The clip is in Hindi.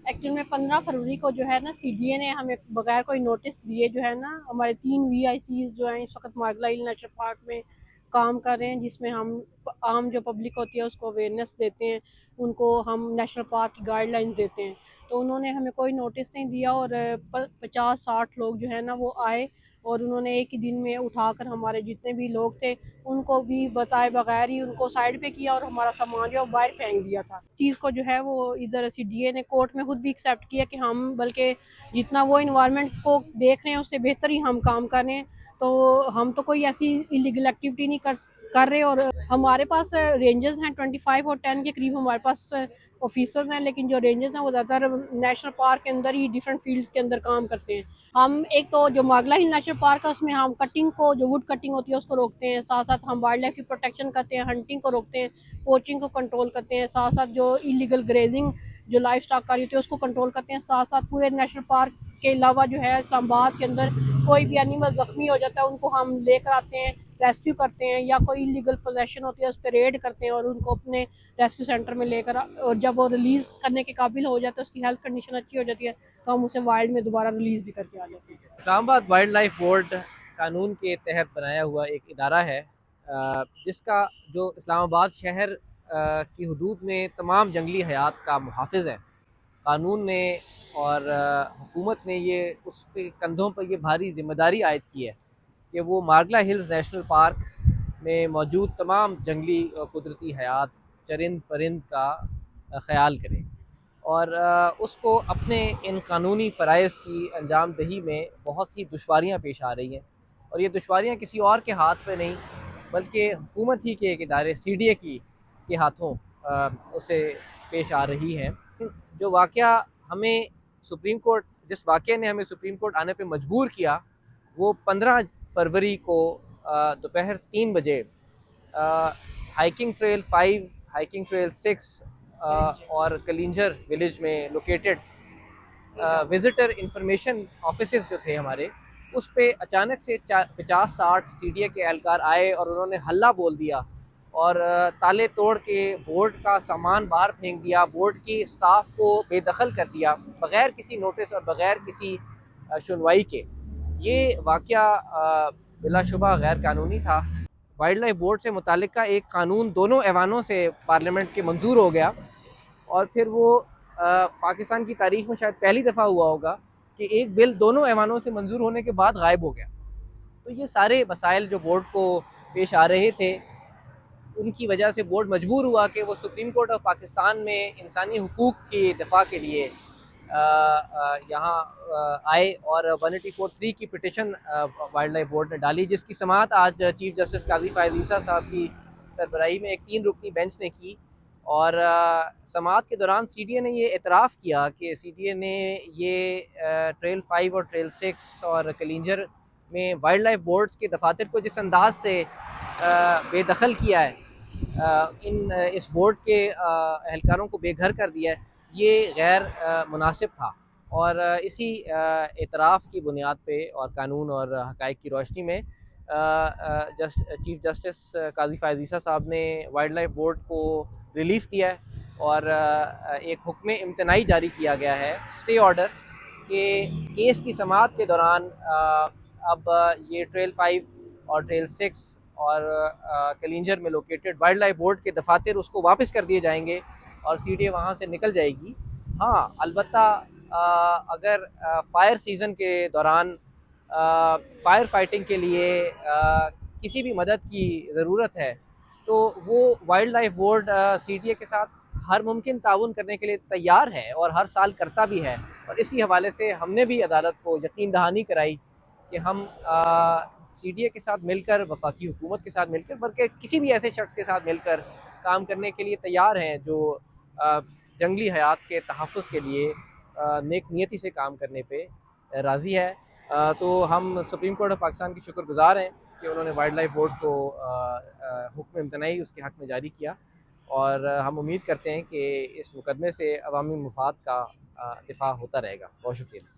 एक्चुअल में 15 फरवरी को जो है ना सीडीए ने हमें बगैर कोई नोटिस दिए जो है ना हमारे 3 वीआईसीज जो हैं इस वक्त मारगला हिल नेशनल पार्क में काम कर रहे हैं, जिसमें हम आम जो पब्लिक होती है उसको अवेयरनेस देते हैं, उनको हम नेशनल पार्क की गाइडलाइंस देते हैं। तो उन्होंने हमें कोई नोटिस नहीं दिया और 50-60 लोग जो है ना वो आए और उन्होंने एक ही दिन में उठाकर हमारे जितने भी लोग थे उनको भी बताए बगैर ही उनको साइड पे किया और हमारा सामान जो है बाहर फेंक दिया था। इस चीज़ को जो है वो इधर सीडीए ने कोर्ट में खुद भी एक्सेप्ट किया कि हम बल्कि जितना वो इन्वायरमेंट को देख रहे हैं उससे बेहतर ही हम काम कर रहे हैं। तो हम तो कोई ऐसी इलीगल एक्टिविटी नहीं कर रहे। और हमारे पास रेंजर्स हैं 25 और 10 के करीब हमारे पास ऑफिसर्स हैं, लेकिन जो रेंजर्स हैं वो ज़्यादातर नेशनल पार्क के अंदर ही डिफरेंट फील्ड्स के अंदर काम करते हैं। हम एक तो जो मागला हिल नेशनल पार्क है उसमें हम कटिंग को, जो वुड कटिंग होती है उसको रोकते हैं, साथ साथ हम वाइल्ड लाइफ की प्रोटेक्शन करते हैं, हंटिंग को रोकते हैं, पोचिंग को कंट्रोल करते हैं, साथ साथ जो इलीगल ग्रेजिंग जो लाइफ स्टॉक का होती है उसको कंट्रोल करते हैं। साथ साथ पूरे नेशनल पार्क के अलावा जो है इस्लामाबाद के अंदर कोई भी एनिमल जख्मी हो जाता है उनको हम लेकर आते हैं, रेस्क्यू करते हैं, या कोई इलीगल पोजेशन होती है उस पर रेड करते हैं और उनको अपने रेस्क्यू सेंटर में लेकर और जब वो रिलीज़ करने के काबिल हो जाता है, उसकी हेल्थ कंडीशन अच्छी हो जाती है, तो हम उसे वाइल्ड में दोबारा रिलीज़ भी करके आ जाते हैं। इस्लामाबाद वाइल्ड लाइफ बोर्ड कानून के तहत बनाया हुआ एक इदारा है, जिसका जो इस्लामाबाद शहर की हदूद में तमाम जंगली हयात का मुहाफ़िज़ है। कानून ने और हुकूमत ने ये उस पे कंधों पर ये भारी ज़िम्मेदारी आयद की है कि वो मारगला हिल्स नेशनल पार्क में मौजूद तमाम जंगली कुदरती हयात, चरिंद परिंद का ख़याल करें और उसको अपने इन कानूनी फ़राइज़ की अंजाम दही में बहुत सी दुश्वारियाँ पेश आ रही हैं। और ये दुश्वारियाँ किसी और के हाथ में नहीं बल्कि हुकूमत ही के एक इदारे सीडीए के हाथों उसे पेश आ रही हैं। जो वाक़या हमें सुप्रीम कोर्ट जिस वाक़ये ने हमें सुप्रीम कोर्ट आने पे मजबूर किया, वो 15 फरवरी को दोपहर 3 बजे हाइकिंग ट्रेल 5, हाइकिंग ट्रेल 6 और कलिंजर विलेज में लोकेटेड विज़िटर इंफॉर्मेशन ऑफिसेस जो थे हमारे, उस पे अचानक से 50-60 सीडीए के एहलकार आए और उन्होंने हल्ला बोल दिया और ताले तोड़ के बोर्ड का सामान बाहर फेंक दिया, बोर्ड की स्टाफ को बेदखल कर दिया बग़ैर किसी नोटिस और बग़ैर किसी सुनवाई के। ये वाक़या बिलाशुबा गैर कानूनी था। वाइल्ड लाइफ बोर्ड से मुतालिका एक कानून दोनों ऐवानों से पार्लियामेंट के मंजूर हो गया और फिर वो पाकिस्तान की तारीख में शायद पहली दफ़ा हुआ होगा कि एक बिल दोनों ऐवानों से मंजूर होने के बाद गायब हो गया। तो ये सारे मसाइल जो बोर्ड को पेश आ रहे थे, उनकी वजह से बोर्ड मजबूर हुआ कि वो सुप्रीम कोर्ट ऑफ पाकिस्तान में इंसानी हुकूक की दिफा के लिए यहाँ आए और 184(3) की पिटिशन वाइल्ड लाइफ बोर्ड ने डाली, जिसकी समाअत आज चीफ जस्टिस काजी फायद ईसा साहब की सरबराही में एक 3 रुकनी बेंच ने की। और समाअत के दौरान सीडीए ने ये एतराफ़ किया कि सीडीए ने ये ट्रेल 5 और ट्रेल 6 और कलिंजर में वाइल्ड लाइफ बोर्ड्स के दफातर को जिस अंदाज से बेदखल किया है, इस बोर्ड के एहलकारों को बेघर कर दिया है, ये गैर मुनासिब था। और इसी एतराफ़ की बुनियाद पे और कानून और हक़ाइक़ की रोशनी में चीफ जस्टिस काजी फायद ईसा साहब ने वाइल्ड लाइफ बोर्ड को रिलीफ़ दिया है और एक हुक्म इम्तनाई जारी किया गया है, स्टे ऑर्डर, कि केस की समाअत के दौरान अब ये ट्रेल 5 और ट्रेल 6 और कलिंजर में लोकेटेड वाइल्ड लाइफ बोर्ड के दफातर उसको वापस कर दिए जाएंगे और सीडीए वहाँ से निकल जाएगी। हाँ, अलबत्ता अगर फायर सीज़न के दौरान फायर फाइटिंग के लिए किसी भी मदद की ज़रूरत है तो वो वाइल्ड लाइफ बोर्ड सीडीए के साथ हर मुमकिन ताउन करने के लिए तैयार है और हर साल करता भी है। और इसी हवाले से हमने भी अदालत को यकीन दहानी कराई कि हम सीडीए के साथ मिलकर, वफाकी हुकूमत के साथ मिलकर, बल्कि किसी भी ऐसे शख्स के साथ मिलकर काम करने के लिए तैयार हैं जो जंगली हयात के तहफ़्फ़ुज़ के लिए नेक नियति से काम करने पे राज़ी है। तो हम सुप्रीम कोर्ट ऑफ पाकिस्तान के शुक्रगुज़ार हैं कि उन्होंने वाइल्ड लाइफ बोर्ड को हुक्म इम्तनाई उसके हक़ में जारी किया और हम उम्मीद करते हैं कि इस मुकदमे से अवामी मफाद का दिफा होता रहेगा। बहुत शुक्रिया।